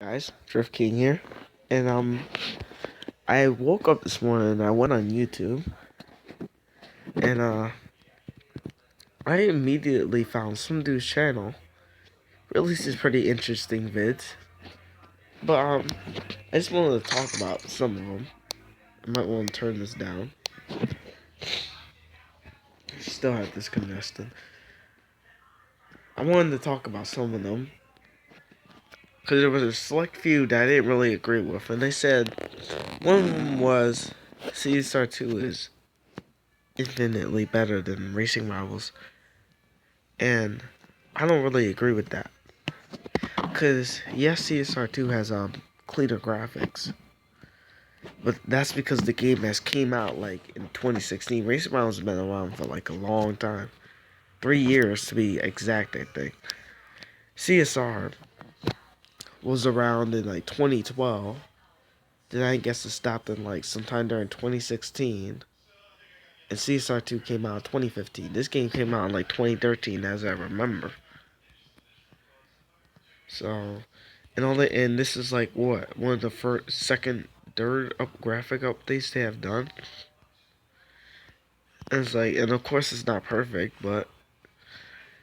Guys, Drift King here, and I woke up this morning and I went on YouTube, and I immediately found some dude's channel releases pretty interesting vids, but I just wanted to talk about some of them. I might want to turn this down. Still have this congestion. I wanted to talk about some of them because there was a select few that I didn't really agree with, and they said one of them was CSR2 is infinitely better than Racing Rivals. And I don't really agree with that. Because, yes, CSR2 has cleaner graphics. But that's because the game has came out like in 2016. Racing Rounds has been around for like a long time. 3 years to be exact, I think. CSR was around in like 2012. Then I guess it stopped in like sometime during 2016. And CSR2 came out in 2015. This game came out in like 2013 as I remember. So, and this is like what, one of the first, second, third graphic updates they have done. And it's like, and of course it's not perfect, but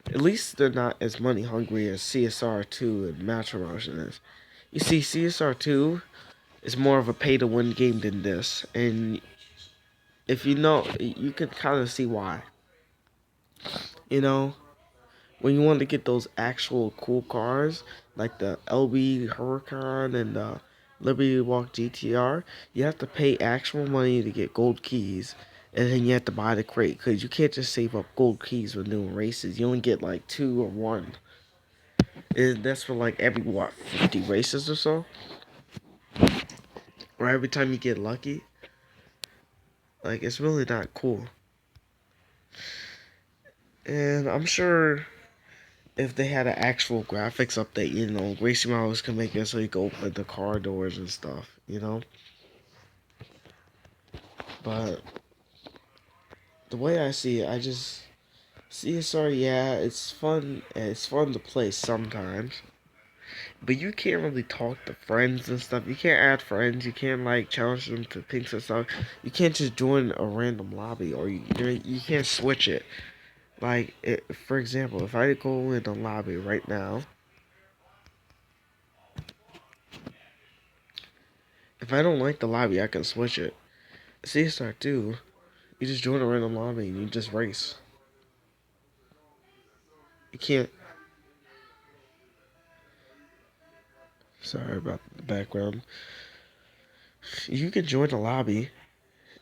at least they're not as money hungry as CSR2 and Match Motion is. You see, CSR2 is more of a pay to win game than this, and if you know, you can kind of see why. You know, when you want to get those actual cool cars, like the LB Huracan and the Liberty Walk GTR, you have to pay actual money to get gold keys, and then you have to buy the crate, because you can't just save up gold keys when doing races. You only get like two or one. And that's for like every, what, 50 races or so? Or every time you get lucky. Like, it's really not cool. And I'm sure if they had an actual graphics update, Racing Models can make it so you can open the car doors and stuff. But the way I see it, I just CSR. Yeah, it's fun. It's fun to play sometimes, but you can't really talk to friends and stuff. You can't add friends. You can't like challenge them to things and stuff. You can't just join a random lobby, or you can't switch it. Like, for example, if I go in a lobby right now, if I don't like the lobby, I can switch it. CSR2, you just join a random lobby and you just race. You can't. Sorry about the background. You can join the lobby,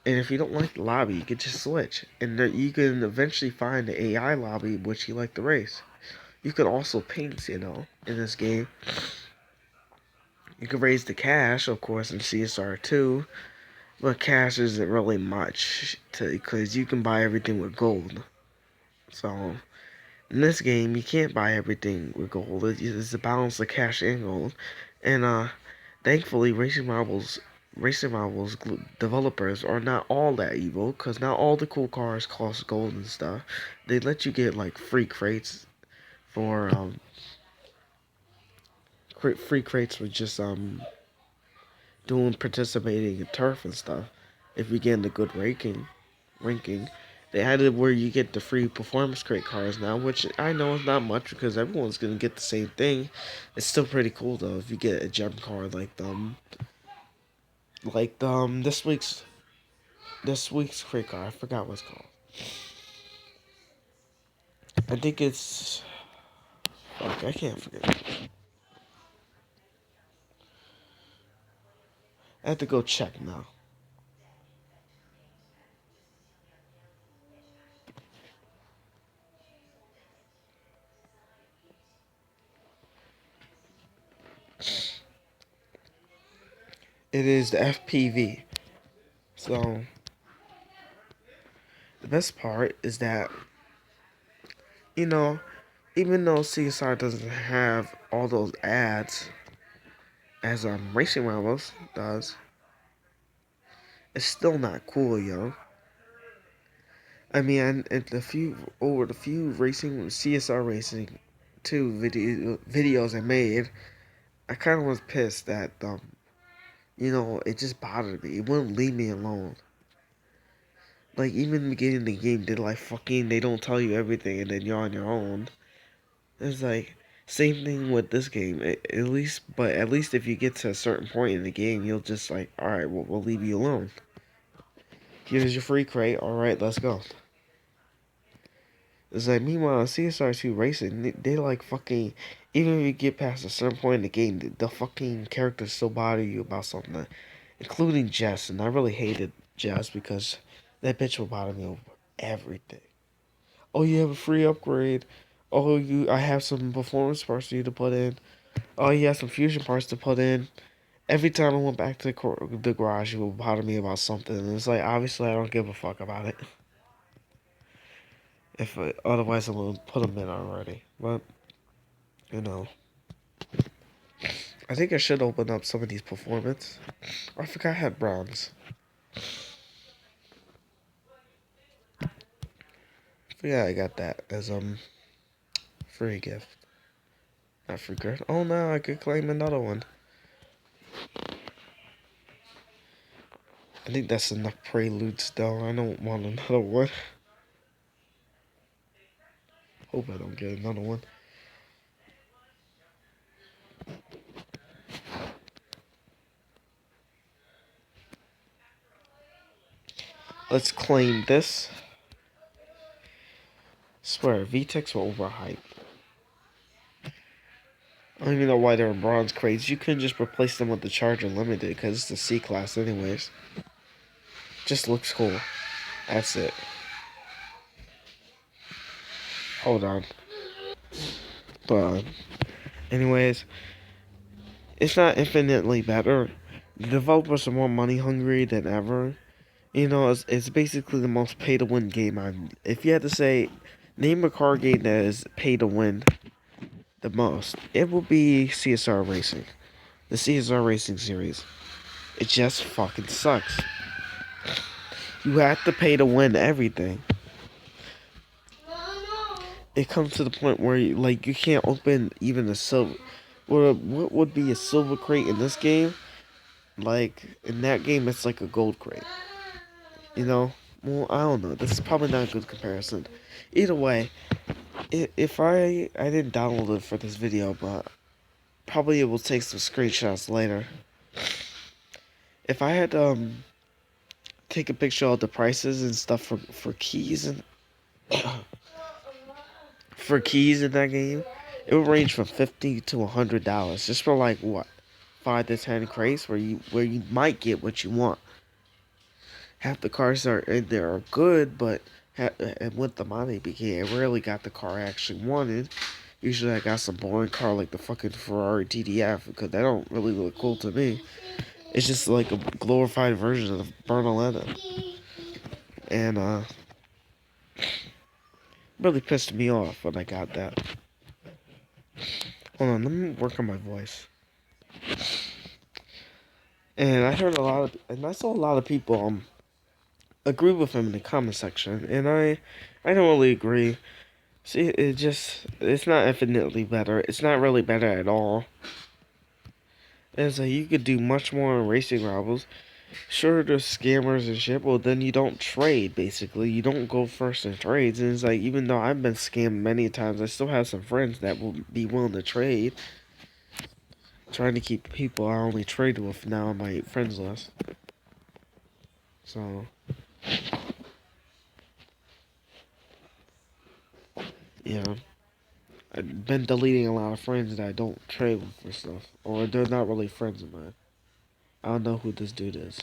and if you don't like the lobby, you can just switch. And then you can eventually find the AI lobby which you like to race. You can also paint, in this game. You can raise the cash, of course, in CSR2, but cash isn't really much because you can buy everything with gold. So in this game, you can't buy everything with gold. It's a balance of cash and gold. And thankfully, Racing Marbles developers are not all that evil, because not all the cool cars cost gold and stuff. They let you get like free crates for free crates for just doing participating in turf and stuff. If you get in a good ranking, they added where you get the free performance crate cars now, which I know is not much because everyone's gonna get the same thing. It's still pretty cool though if you get a gem card like this week's crate car. I forgot what it's called. I think it's fuck. I can't forget. I have to go check now. It is the FPV. So the best part is that you know even though CSR doesn't have all those ads as Racing Rivals does, it's still not cool, yo. I mean, and the few racing CSR racing two videos I made, I kind of was pissed that it just bothered me. It wouldn't leave me alone. Like, even in the beginning of the game, they don't tell you everything and then you're on your own. It's like, same thing with this game. At least if you get to a certain point in the game, you'll just like, alright, we'll leave you alone. Here's your free crate, alright, let's go. It's like, meanwhile, CSR2 Racing, they like fucking, even if you get past a certain point in the game, the fucking characters still bother you about something, including Jess, and I really hated Jess because that bitch will bother me over everything. Oh, you have a free upgrade. Oh, I have some performance parts for you to put in. Oh, you have some fusion parts to put in. Every time I went back to the garage, it would bother me about something, and it's like, obviously, I don't give a fuck about it. Otherwise, I would put them in already. But, you know. I think I should open up some of these performance. I forgot I had bronze. Yeah, I got that as free gift. Not free gift. Oh no, I could claim another one. I think that's enough preludes though. I don't want another one. Hope I don't get another one. Let's claim this. Swear, VTECs were overhyped. I don't even know why they're in bronze crates. You couldn't just replace them with the Charger Limited because it's the C class anyways. Just looks cool. That's it. Hold on. But, anyways, it's not infinitely better. The developers are more money hungry than ever. It's basically the most pay to win game. If you had to say, name a car game that is pay to win the most, it will be CSR Racing. The CSR Racing series. It just fucking sucks. You have to pay to win everything. It comes to the point where you can't open even a silver. What would be a silver crate in this game? Like in that game, it's like a gold crate. Well, I don't know. This is probably not a good comparison. Either way, if I didn't download it for this video, but probably it will take some screenshots later. If I had take a picture of the prices and stuff for keys and for keys in that game, it would range from $50 to $100 just for like what 5 to 10 crates where you might get what you want. Half the cars are in there are good, but and with the money, I rarely got the car I actually wanted. Usually I got some boring car like the fucking Ferrari TDF because they don't really look cool to me. It's just like a glorified version of Bernaletta. And really pissed me off when I got that. Hold on, let me work on my voice. And I saw a lot of people agree with him in the comment section, and I don't really agree. See, it's not infinitely better. It's not really better at all. It's like you could do much more in racing rivals. Sure, there's scammers and shit, well then you don't trade, basically. You don't go first in trades, and it's like, even though I've been scammed many times, I still have some friends that will be willing to trade. Trying to keep people I only trade with now on my friends list. So, yeah. I've been deleting a lot of friends that I don't trade with for stuff. Or they're not really friends of mine. I don't know who this dude is.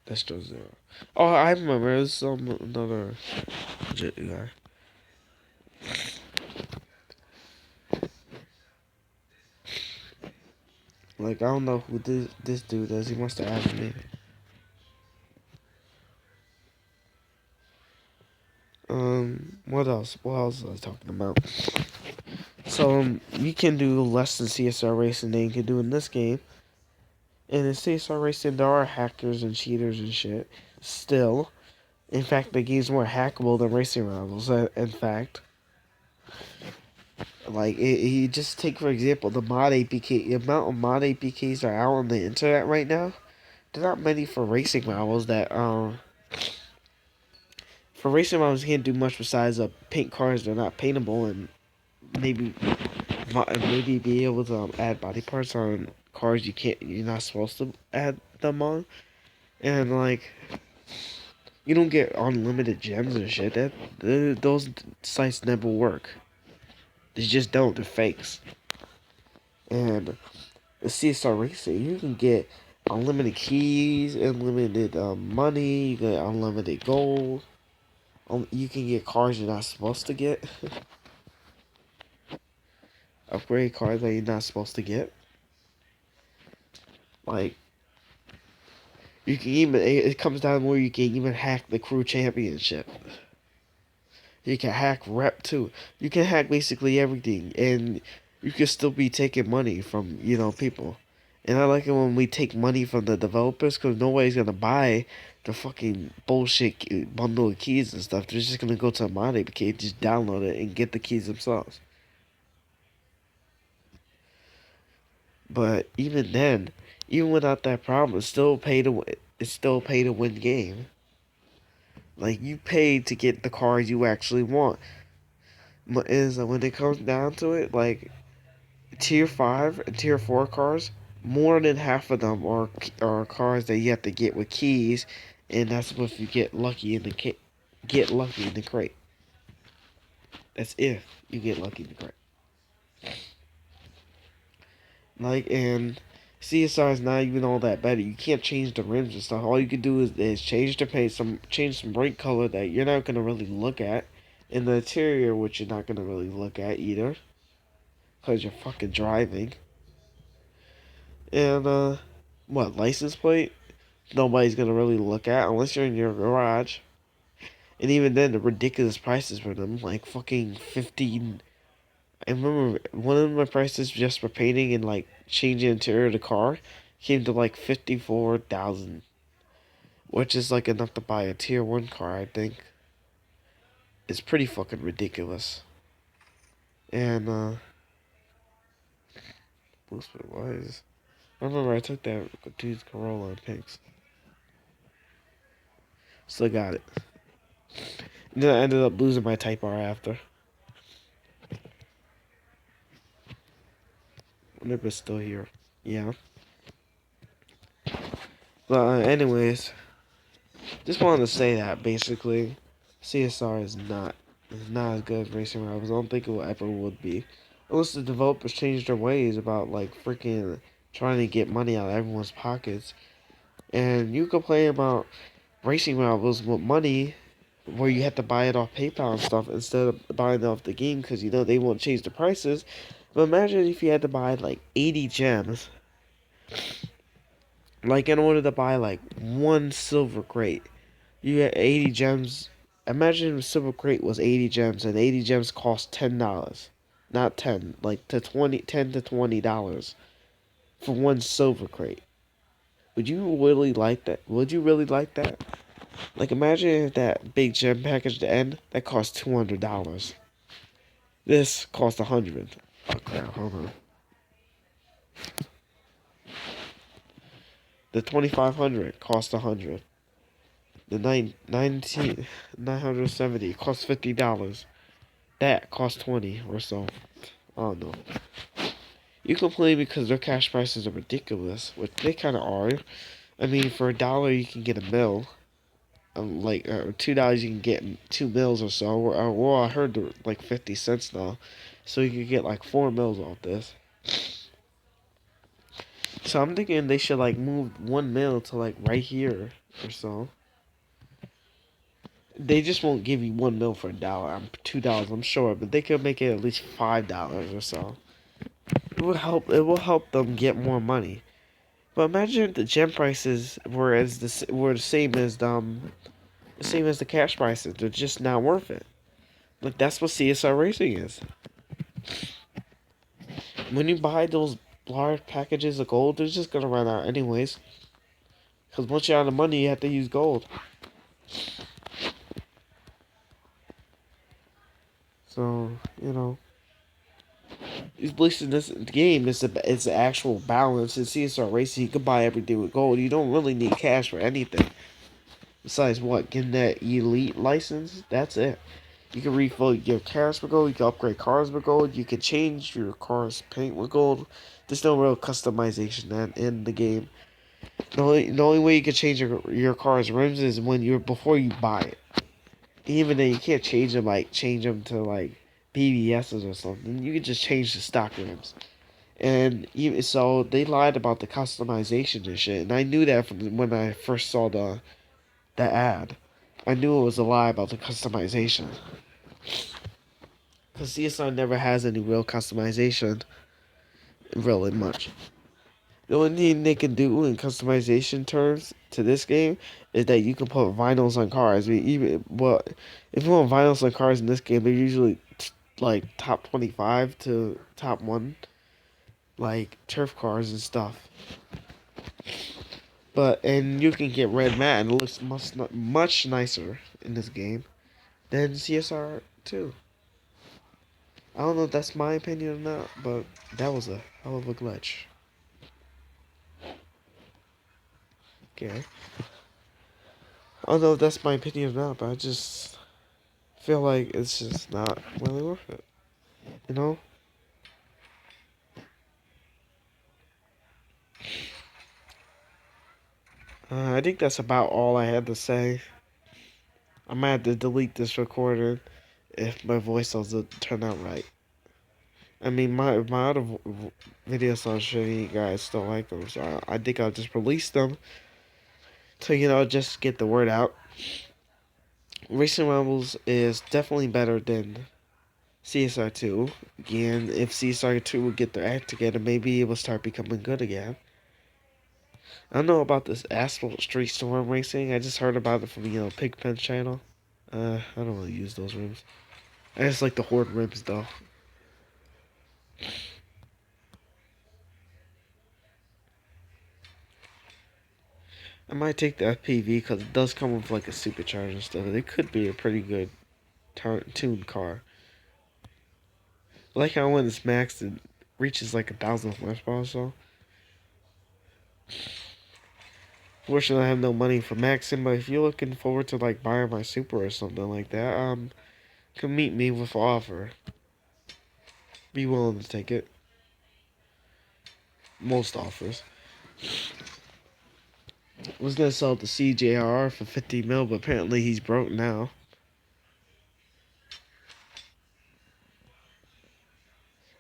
That's just zero. Oh, I remember. It was another legit guy. Like, I don't know who this dude is. He must have added me. What else? What else was I talking about? So, you can do less than CSR racing than you can do in this game. And in CSR racing, there are hackers and cheaters and shit. Still. In fact, the game's more hackable than racing rivals, in fact. Like, you just take, for example, the mod APK, the amount of mod APKs are out on the internet right now. They're not many for racing models that, for racing models, you can't do much besides paint cars that are not paintable and maybe, maybe be able to add body parts on cars you're not supposed to add them on. And, like, you don't get unlimited gems and shit. Those sites never work. They just don't. They're fakes. And the CSR Racing, you can get unlimited keys, unlimited money, you get unlimited gold. You can get cars you're not supposed to get. Upgrade cars that you're not supposed to get. Like, you can even, it comes down where you can even hack the crew championship. You can hack rep too. You can hack basically everything, and you can still be taking money from people. And I like it when we take money from the developers because nobody's gonna buy the fucking bullshit bundle of keys and stuff. They're just gonna go to a mod APK, just download it, and get the keys themselves. But even then, even without that problem, it's still pay to win. It's still pay to win game. Like you pay to get the cars you actually want. But is when it comes down to it, like tier 5 and tier 4 cars, more than half of them are cars that you have to get with keys, and that's if you get lucky in the crate. That's if you get lucky in the crate. Like, and CSR is not even all that better. You can't change the rims and stuff. All you can do is change the paint, change some brake color that you're not gonna really look at, and the interior, which you're not gonna really look at either, cause you're fucking driving. And what license plate? Nobody's gonna really look at unless you're in your garage. And even then, the ridiculous prices for them, like fucking 15. I remember one of my prices just for painting and like changing the interior of the car came to like 54,000, which is like enough to buy a tier 1 car. I think it's pretty fucking ridiculous. And Bluesplit wise, I remember I took that dude's Corolla and pinks. Still got it. And then I ended up losing my Type R after. Wonder it's still here. Yeah. But anyways, just wanted to say that basically, CSR is not as good as racing rivals. I don't think it will ever would be, unless the developers change their ways about like freaking trying to get money out of everyone's pockets. And you complain about racing rivals with money, where you have to buy it off PayPal and stuff instead of buying it off the game because they won't change the prices. But imagine if you had to buy like 80 gems. Like in order to buy like one silver crate, you get 80 gems. Imagine if silver crate was 80 gems and 80 gems cost $10. Not 10, like to 20, $10 to $20 for one silver crate. Would you really like that? Would you really like that? Like imagine if that big gem package at the end that cost $200. This cost 100. Oh crap, hold on. The 2500 cost 100. The 970 costs $50. That costs 20 or so. I don't know. You complain because their cash prices are ridiculous, which they kind of are. I mean, for $1 you can get a mill. Like $2 you can get 2 mils or so. Well, I heard they're like 50 cents now, so you can get like 4 mils off this. So I'm thinking they should like move 1 mil to like right here or so. They just won't give you 1 mil for $1. $2, I'm sure, but they could make it at least $5 or so. It will help. It will help them get more money. But imagine if the gem prices were the same as the cash prices. They're just not worth it. Like that's what CSR racing is. When you buy those large packages of gold, they're just gonna run out anyways. Cause once you're out of money, you have to use gold. So At least in this game, it's the actual balance. In CSR Racing, you can buy everything with gold. You don't really need cash for anything. Besides what? Getting that elite license? That's it. You can refill your cars with gold. You can upgrade cars with gold. You can change your car's paint with gold. There's no real customization in the game. The only way you can change your car's rims is when you're before you buy it. Even then, you can't change them to like BBSs or something. You can just change the stock rims. And even so, they lied about the customization and shit. And I knew that from when I first saw the ad. I knew it was a lie about the customization. Because CSR never has any real customization, really much. The only thing they can do in customization terms to this game is that you can put vinyls on cars. I mean, if you want vinyls on cars in this game, they're usually like top 25 to top 1, like turf cars and stuff. And you can get red matte, and it looks much nicer in this game than CSR2. I don't know if that's my opinion or not, but that was a hell of a glitch. Okay. I don't know if that's my opinion or not, but I just feel like it's just not really worth it. You know? I think that's about all I had to say. I might have to delete this recording if my voice doesn't turn out right. I mean, my other videos on shitty you guys still like them, so I think I'll just release them to, just get the word out. Racing Rebels is definitely better than CSR2. Again, if CSR2 would get their act together, maybe it will start becoming good again. I don't know about this Asphalt Street Storm Racing. I just heard about it from, Pigpen's channel. I don't really use those rims. I just like the Horde rims, though. I might take the FPV because it does come with, like, a supercharger and stuff. It could be a pretty good tuned car. I like how when it's maxed, it reaches, like, 1,000 horsepower or so. Fortunately, I have no money for maxing, but if you're looking forward to, like, buying my super or something like that, can meet me with an offer. Be willing to take it. Most offers. Was gonna sell it to CJR for 50 mil, but apparently he's broke now.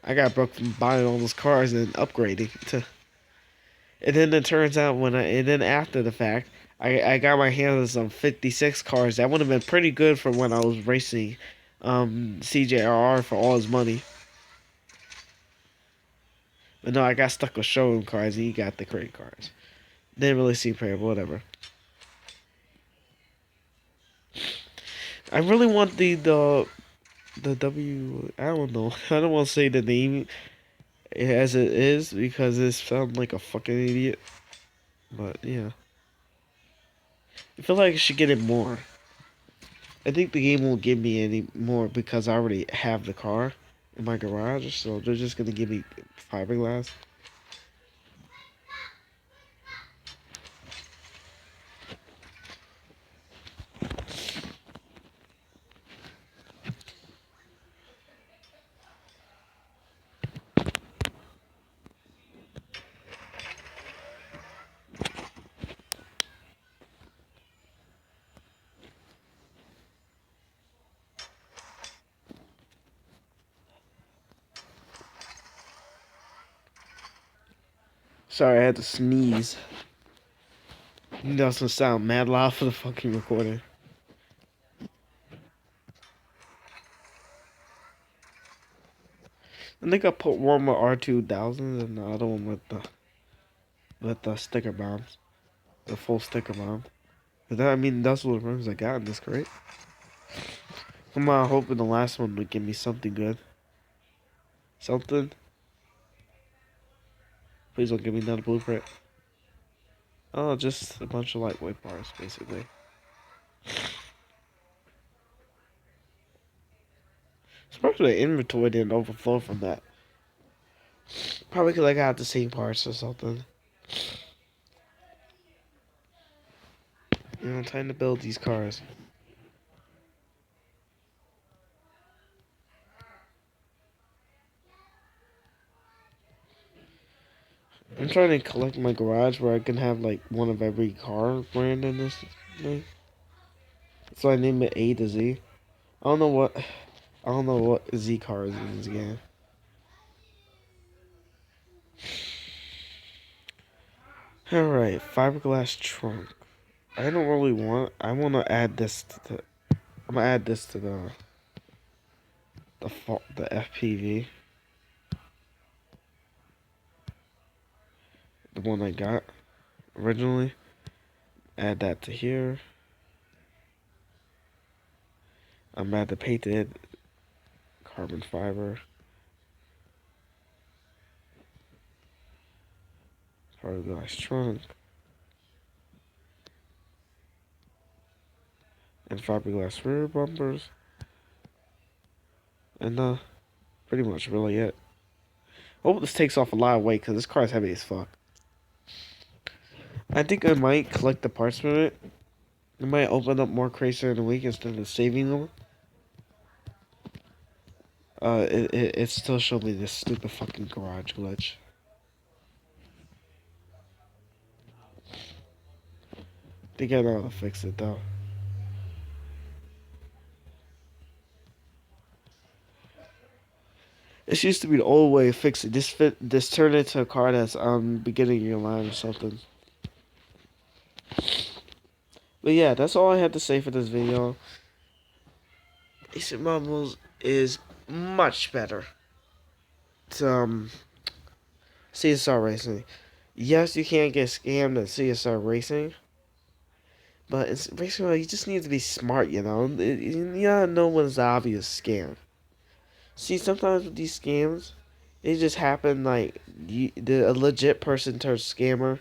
I got broke from buying all those cars and upgrading to. And then it turns out and then after the fact, I got my hands on some 56 cars. That would have been pretty good for when I was racing, CJR for all his money. But no, I got stuck with showroom cars and he got the crate cars. Didn't really seem fair, but whatever. I really want the W. I don't know. I don't want to say the name as it is because it sounds like a fucking idiot. But yeah, I feel like I should get it more. I think the game won't give me any more because I already have the car in my garage, so they're just gonna give me fiberglass. Sorry, I had to sneeze. That doesn't sound mad loud for the fucking recording. I think I put one with R2000 and the other one with the sticker bombs, the full sticker bomb. But that, I mean, that's what the rims I got in this crate. Come on, hoping the last one would give me something good. Something. Please don't give me another blueprint. Oh, just a bunch of lightweight bars, basically. Especially the inventory didn't overflow from that. Probably because I got the same parts or something. Time to build these cars. I'm trying to collect my garage where I can have like one of every car brand in this thing. So I named it A to Z. I don't know what Z car is in this game. Alright, fiberglass trunk. I don't really want. I want to add this to the. I'm gonna add this to the FPV, the one I got originally. Add that to here. I'm gonna add the painted carbon fiber, fiberglass trunk, and fiberglass rear bumpers, and pretty much really it. Hope this takes off a lot of weight because this car is heavy as fuck. I think I might collect the parts from it. I might open up more crates during the week instead of saving them. It still showed me this stupid fucking garage glitch. I think I know how to fix it though. This used to be the old way of fixing it. This turned into a car that's beginning of your line or something. But yeah, that's all I had to say for this video. Ancient Marbles is much better to CSR Racing. Yes, you can't get scammed at CSR Racing, but it's basically you just need to be smart, you know. You gotta know when it's obvious scam. See, sometimes with these scams, it just happen like a legit person turns scammer.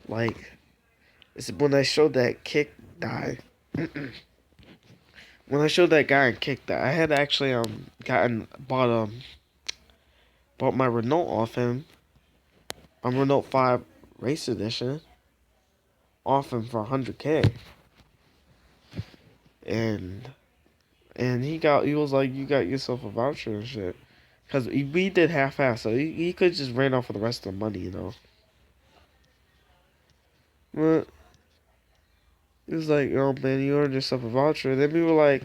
Like, it's when I showed that kick die. When I showed that guy and kicked that, I had actually bought my Renault off him. Renault 5 Race Edition off him for 100K. And he was like, you got yourself a voucher and shit. Cause we did half-ass, so he could just ran off with the rest of the money, you know. But he was like, oh man, you earned yourself a voucher. And then we were like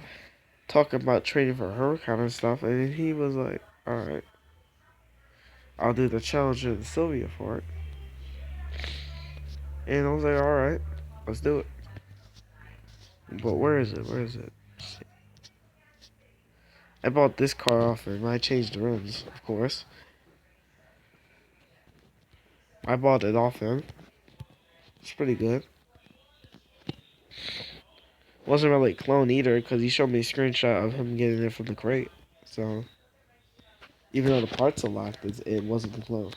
talking about trading for Huracan and stuff, and he was like, alright, I'll do the Challenger and Sylvia for it. And I was like, alright, let's do it. But where is it? Where is it? I bought this car off him. I changed the rims, of course. I bought it off him. It's pretty good. Wasn't really a clone either, because he showed me a screenshot of him getting it from the crate. So, even though the parts are locked, it wasn't the clone.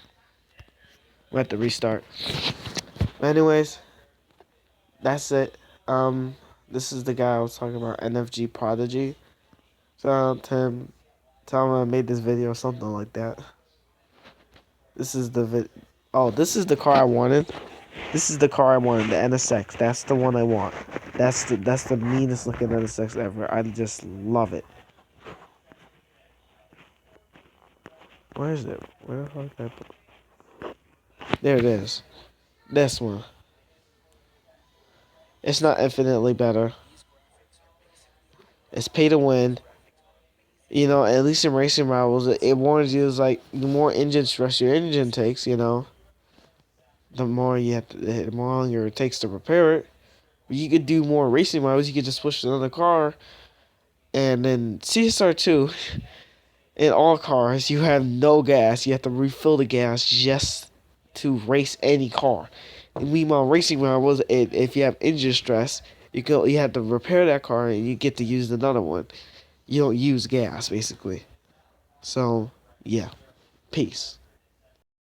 We have to restart. Anyways, that's it. This is the guy I was talking about, NFG Prodigy. So, tell him I made this video, something like that. This is the this is the car I wanted. This is the car I wanted, the NSX. That's the one I want. That's the meanest looking NSX ever. I just love it. Where is it? Where the fuck did I put? There it is. This one. It's not infinitely better. It's pay to win. You know, at least in racing rivals, it warns you, it's like, the more engine stress your engine takes, you know, the more the more longer it takes to repair it. You could do more racing rivals, you could just push another car. And then CSR2, in all cars, you have no gas. You have to refill the gas just to race any car. And meanwhile, racing rivals, if you have engine stress, you have to repair that car and you get to use another one. You don't use gas, basically. So, yeah. Peace.